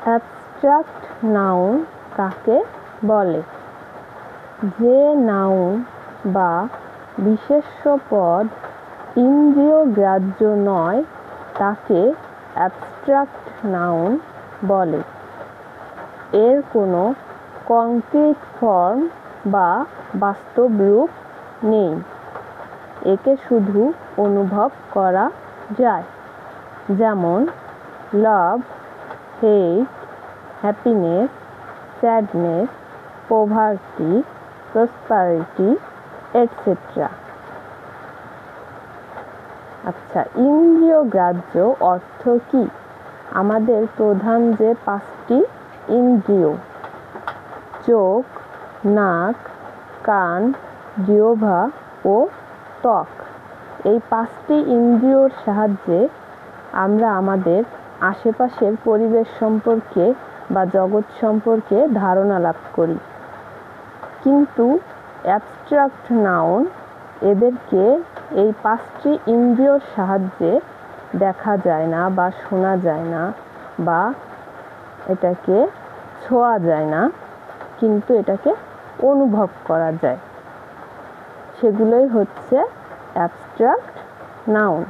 Abstract noun কাকে বলে? যে নাউন বা বিশেষ্য পদ ইন্দ্রিয়গ্রাহ্য নয় তাকে অ্যাবস্ট্রাক্ট নাউন বলে। এর কোনো কংক্রিট ফর্ম বা বাস্তব রূপ নেই, একে শুধু অনুভব করা যায়। যেমন love, hate, happiness, sadness, poverty, prosperity, etcetera. আচ্ছা, ইন্দ্রিয়গ্রাহ্য অর্থ কি? আমাদের প্রধান যে 5টি ইন্দ্রিয়, চোখ, নাক, কান, জিহ্বা ও ত্বক, এই 5টি ইন্দ্রিয়র সাহায্যে আমরা আমাদের আশেপাশের পরিবেশ সম্পর্কে বা জগৎ সম্পর্কে ধারণা লাভ করি। কিন্তু অ্যাবস্ট্রাক্ট নাউন এদেরকে এই 5টি ইন্দ্রিয়র সাহায্যে দেখা যায় না বা শোনা যায় না বা এটাকে ছোঁয়া যায় না, কিন্তু এটাকে অনুভব করা যায়। সেগুলোই হচ্ছে অ্যাবস্ট্রাক্ট নাউন।